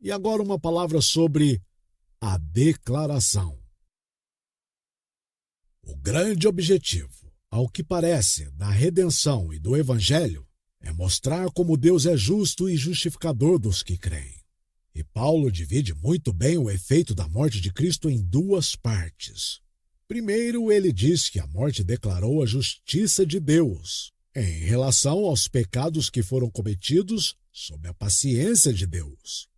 E agora uma palavra sobre a declaração. O grande objetivo, ao que parece, da redenção e do Evangelho é mostrar como Deus é justo e justificador dos que creem. E Paulo divide muito bem o efeito da morte de Cristo em duas partes. Primeiro, ele diz que a morte declarou a justiça de Deus em relação aos pecados que foram cometidos sob a paciência de Deus.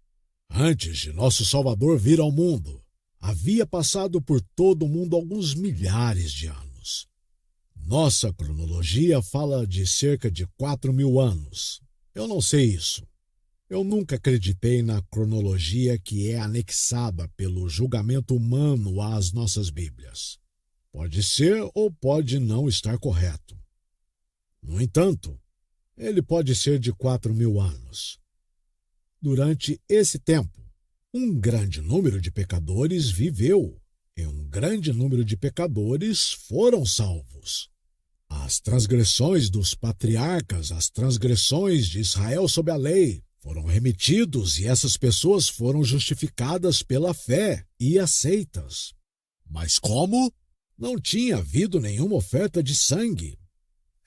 Antes de nosso Salvador vir ao mundo, havia passado por todo o mundo alguns milhares de anos. Nossa cronologia fala de cerca de 4.000 anos. Eu não sei isso. Eu nunca acreditei na cronologia que é anexada pelo julgamento humano às nossas Bíblias. Pode ser ou pode não estar correto. No entanto, ele pode ser de 4.000 anos. Durante esse tempo, um grande número de pecadores viveu e um grande número de pecadores foram salvos. As transgressões dos patriarcas, as transgressões de Israel sob a lei, foram remitidos e essas pessoas foram justificadas pela fé e aceitas. Mas como? Não tinha havido nenhuma oferta de sangue.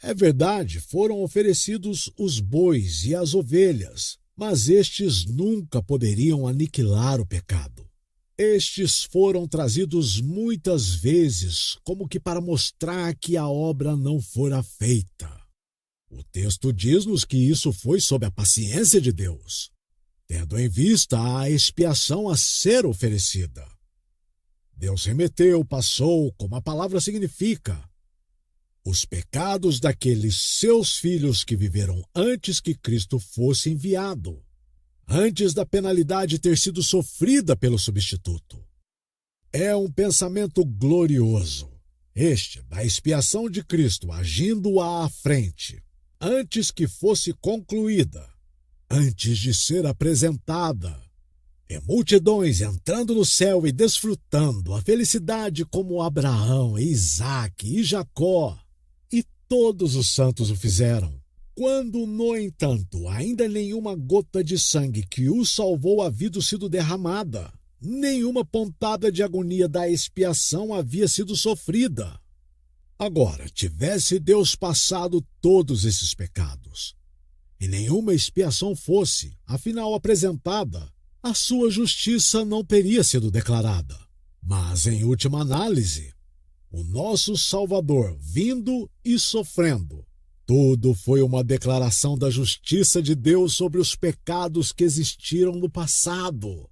É verdade, foram oferecidos os bois e as ovelhas, mas estes nunca poderiam aniquilar o pecado. Estes foram trazidos muitas vezes, como que para mostrar que a obra não fora feita. O texto diz-nos que isso foi sob a paciência de Deus, tendo em vista a expiação a ser oferecida. Deus remeteu, passou, como a palavra significa, os pecados daqueles seus filhos que viveram antes que Cristo fosse enviado, antes da penalidade ter sido sofrida pelo substituto. É um pensamento glorioso, este da expiação de Cristo agindo à frente, antes que fosse concluída, antes de ser apresentada, e multidões entrando no céu e desfrutando a felicidade como Abraão, Isaque e Jacó, e todos os santos o fizeram. Quando, no entanto, ainda nenhuma gota de sangue que o salvou havia sido derramada, nenhuma pontada de agonia da expiação havia sido sofrida. Agora, tivesse Deus passado todos esses pecados, e nenhuma expiação fosse, afinal, apresentada, a sua justiça não teria sido declarada. Mas, em última análise, o nosso Salvador, vindo e sofrendo, tudo foi uma declaração da justiça de Deus sobre os pecados que existiram no passado.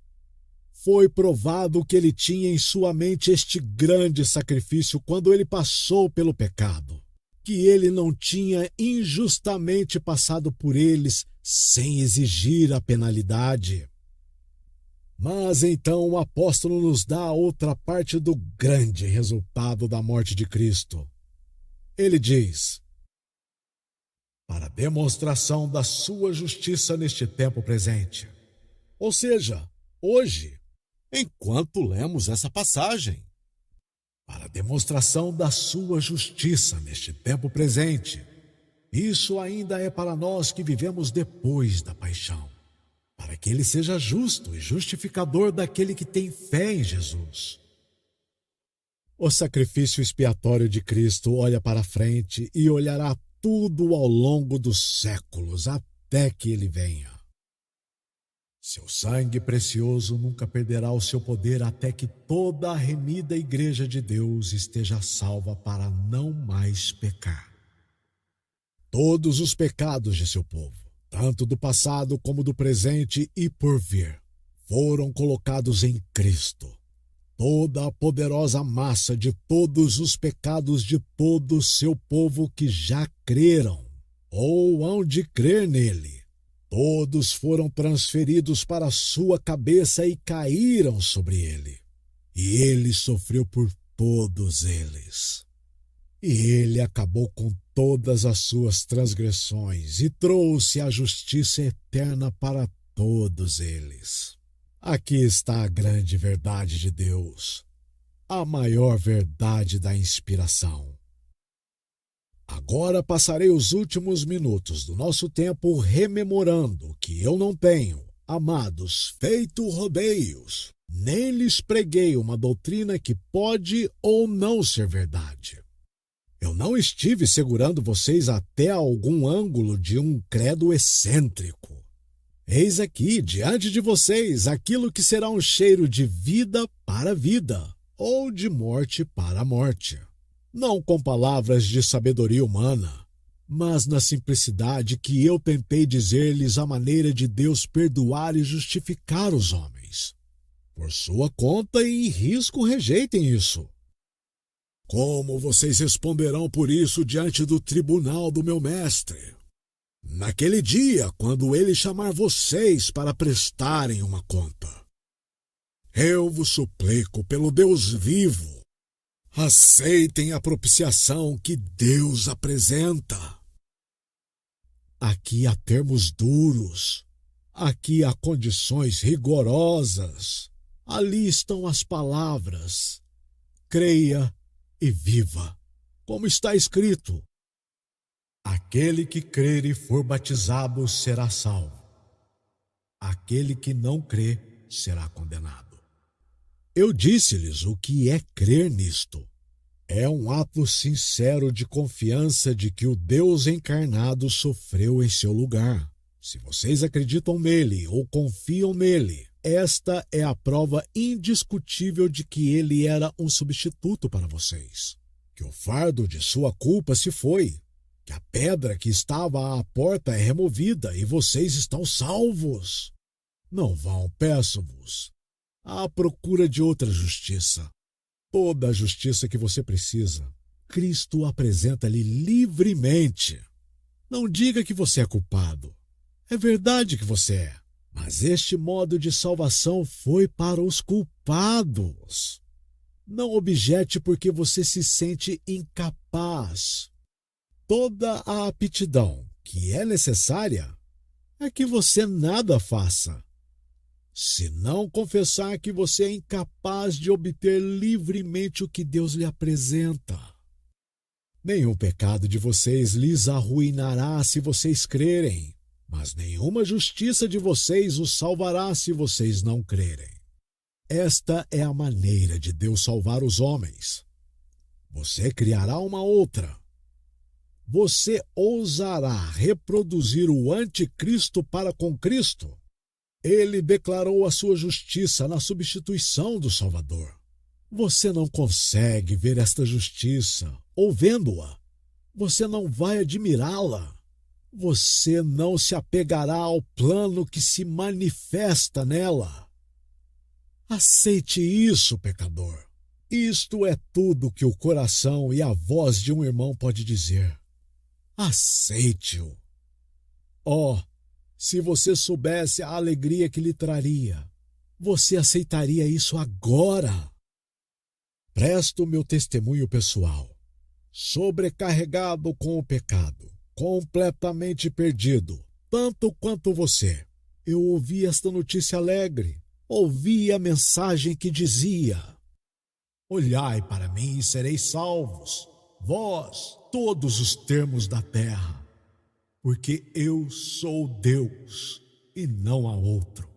Foi provado que ele tinha em sua mente este grande sacrifício quando ele passou pelo pecado, que ele não tinha injustamente passado por eles sem exigir a penalidade. Mas então o apóstolo nos dá a outra parte do grande resultado da morte de Cristo. Ele diz: para demonstração da sua justiça neste tempo presente. Ou seja, hoje, enquanto lemos essa passagem, para demonstração da sua justiça neste tempo presente. Isso ainda é para nós que vivemos depois da paixão, para que ele seja justo e justificador daquele que tem fé em Jesus. O sacrifício expiatório de Cristo olha para frente e olhará tudo ao longo dos séculos, até que ele venha. Seu sangue precioso nunca perderá o seu poder até que toda a remida Igreja de Deus esteja salva para não mais pecar. Todos os pecados de seu povo, tanto do passado como do presente e por vir, foram colocados em Cristo. Toda a poderosa massa de todos os pecados de todo o seu povo que já creram, ou hão de crer nele, todos foram transferidos para a sua cabeça e caíram sobre ele. E ele sofreu por todos eles. E ele acabou com todas as suas transgressões e trouxe a justiça eterna para todos eles. Aqui está a grande verdade de Deus, a maior verdade da inspiração. Agora passarei os últimos minutos do nosso tempo rememorando que eu não tenho Amados, feito rodeios, nem lhes preguei uma doutrina que pode ou não ser verdade. Eu não estive segurando vocês até algum ângulo de um credo excêntrico. Eis aqui, diante de vocês, aquilo que será um cheiro de vida para vida, ou de morte para morte. Não com palavras de sabedoria humana, mas na simplicidade que eu tentei dizer-lhes a maneira de Deus perdoar e justificar os homens. Por sua conta e em risco rejeitem isso. Como vocês responderão por isso diante do tribunal do meu mestre? Naquele dia, quando ele chamar vocês para prestarem uma conta. Eu vos suplico pelo Deus vivo, aceitem a propiciação que Deus apresenta. Aqui há termos duros, aqui há condições rigorosas, ali estão as palavras. Creia e viva, como está escrito. Aquele que crer e for batizado será salvo. Aquele que não crê será condenado. Eu disse-lhes o que é crer nisto. É um ato sincero de confiança de que o Deus encarnado sofreu em seu lugar. Se vocês acreditam nele ou confiam nele, esta é a prova indiscutível de que ele era um substituto para vocês. Que o fardo de sua culpa se foi, que a pedra que estava à porta é removida e vocês estão salvos. Não vão, peço-vos, à procura de outra justiça. Toda a justiça que você precisa, Cristo apresenta-lhe livremente. Não diga que você é culpado. É verdade que você é. Mas este modo de salvação foi para os culpados. Não objete porque você se sente incapaz. Toda a aptidão que é necessária é que você nada faça. Se não confessar que você é incapaz de obter livremente o que Deus lhe apresenta. Nenhum pecado de vocês lhes arruinará se vocês crerem. Mas nenhuma justiça de vocês os salvará se vocês não crerem. Esta é a maneira de Deus salvar os homens. Você criará uma outra. Você ousará reproduzir o anticristo para com Cristo? Ele declarou a sua justiça na substituição do Salvador. Você não consegue ver esta justiça, ou vendo-a, você não vai admirá-la. Você não se apegará ao plano que se manifesta nela. Aceite isso, pecador. Isto é tudo que o coração e a voz de um irmão pode dizer. Aceite-o. Oh, se você soubesse a alegria que lhe traria, você aceitaria isso agora. Presto meu testemunho pessoal. Sobrecarregado com o pecado, completamente perdido, tanto quanto você. Eu ouvi esta notícia alegre, ouvi a mensagem que dizia: olhai para mim e sereis salvos, vós, todos os termos da terra, porque eu sou Deus e não há outro.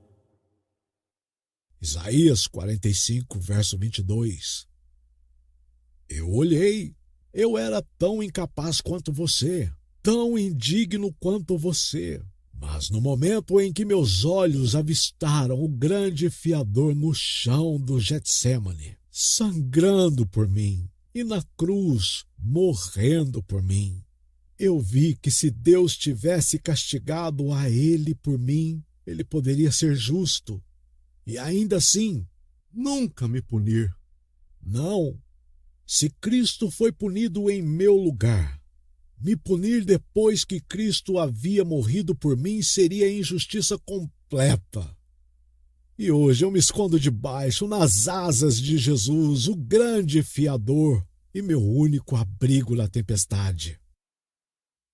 Isaías 45, verso 22. Eu olhei, eu era tão incapaz quanto você, tão indigno quanto você. Mas no momento em que meus olhos avistaram o grande fiador no chão do Getsêmani, sangrando por mim, e na cruz, morrendo por mim, eu vi que se Deus tivesse castigado a ele por mim, ele poderia ser justo, e ainda assim, nunca me punir. Não, se Cristo foi punido em meu lugar, me punir depois que Cristo havia morrido por mim seria injustiça completa. E hoje eu me escondo debaixo, nas asas de Jesus, o grande fiador e meu único abrigo na tempestade.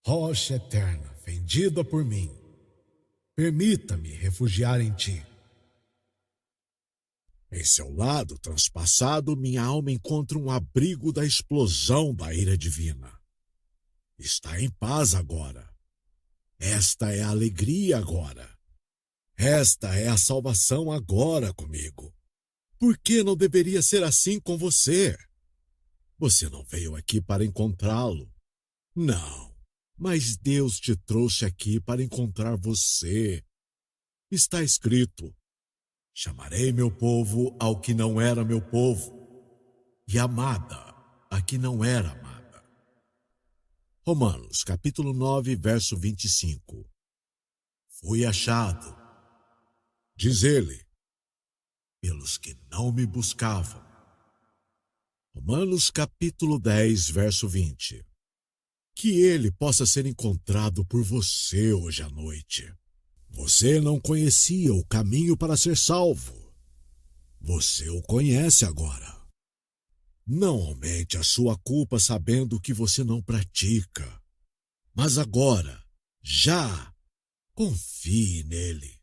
Rocha eterna, fendida por mim, permita-me refugiar em ti. Em seu lado transpassado, minha alma encontra um abrigo da explosão da ira divina. Está em paz agora. Esta é a alegria agora. Esta é a salvação agora comigo. Por que não deveria ser assim com você? Você não veio aqui para encontrá-lo. Não, mas Deus te trouxe aqui para encontrar você. Está escrito: chamarei meu povo ao que não era meu povo, e amada a que não era amada. Romanos, capítulo 9, verso 25. Fui achado, diz ele, pelos que não me buscavam. Romanos, capítulo 10, verso 20. Que ele possa ser encontrado por você hoje à noite. Você não conhecia o caminho para ser salvo. Você o conhece agora. Não aumente a sua culpa sabendo que você não pratica. Mas agora, já, confie nele.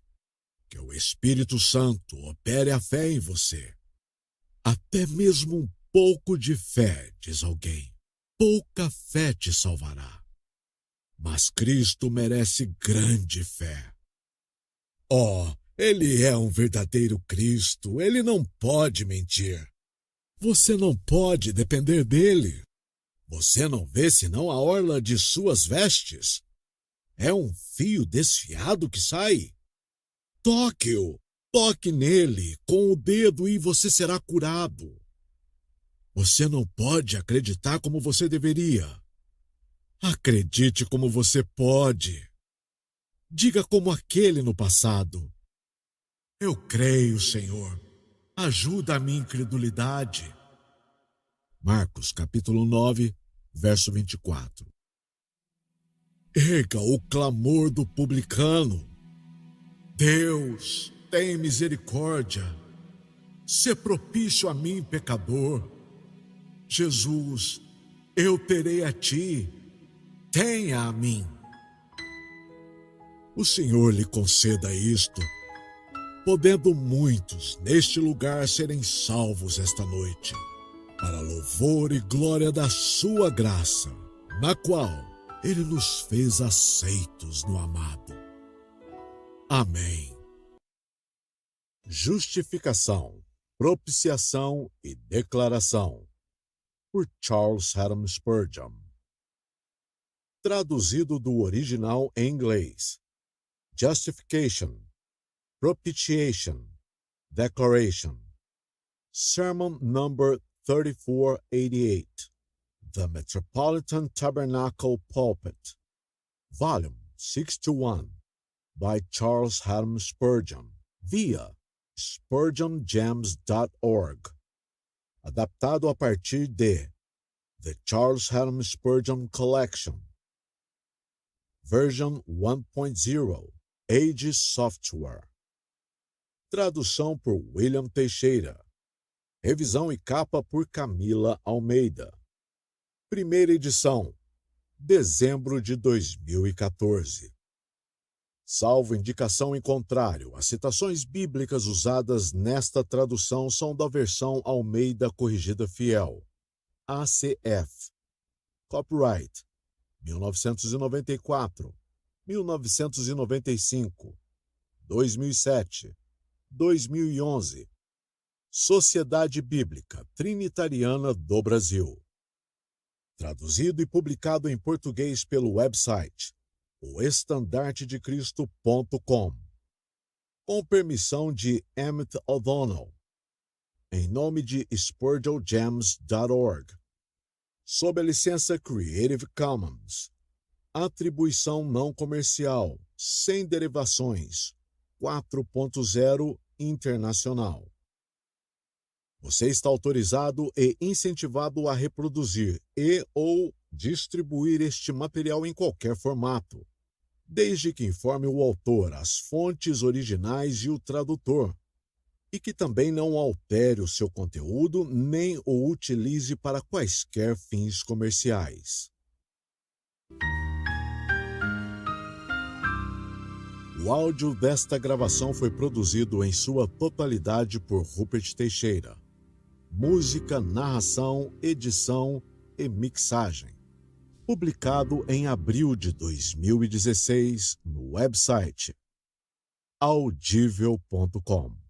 Que o Espírito Santo opere a fé em você. Até mesmo um pouco de fé, diz alguém. Pouca fé te salvará. Mas Cristo merece grande fé. Oh, ele é um verdadeiro Cristo. Ele não pode mentir. Você não pode depender dele. Você não vê senão a orla de suas vestes? É um fio desfiado que sai. Toque-o, toque nele com o dedo e você será curado. Você não pode acreditar como você deveria. Acredite como você pode. Diga como aquele no passado: eu creio, Senhor. Ajuda a minha incredulidade. Marcos, capítulo 9, verso 24. Erga o clamor do publicano. Deus, tem misericórdia. Sê propício a mim, pecador. Jesus, eu terei a ti. Tenha a mim. O Senhor lhe conceda isto, podendo muitos neste lugar serem salvos esta noite, para louvor e glória da sua graça, na qual ele nos fez aceitos no amado. Amém. Justificação, propiciação e declaração, por Charles Haddon Spurgeon. Traduzido do original em inglês: Justification, Propitiation, Declaration. Sermon number 3488. The Metropolitan Tabernacle Pulpit. Volume 61. By Charles Haddon Spurgeon. Via spurgeongems.org. Adaptado a partir de The Charles Haddon Spurgeon Collection. Version 1.0. Age Software. Tradução por William Teixeira. Revisão e capa por Camila Almeida. Primeira edição, dezembro de 2014. Salvo indicação em contrário, as citações bíblicas usadas nesta tradução são da versão Almeida Corrigida Fiel, ACF. Copyright 1994, 1995, 2007, 2011. Sociedade Bíblica Trinitariana do Brasil. Traduzido e publicado em português pelo website oestandartedecristo.com. Com permissão de Emmett O'Donnell. Em nome de spurgeongems.org. Sob a licença Creative Commons. Atribuição não comercial, sem derivações, 4.0 internacional. Você está autorizado e incentivado a reproduzir e ou distribuir este material em qualquer formato, desde que informe o autor, as fontes originais e o tradutor, e que também não altere o seu conteúdo nem o utilize para quaisquer fins comerciais. O áudio desta gravação foi produzido em sua totalidade por Rupert Teixeira. Música, narração, edição e mixagem. Publicado em abril de 2016 no website audível.com.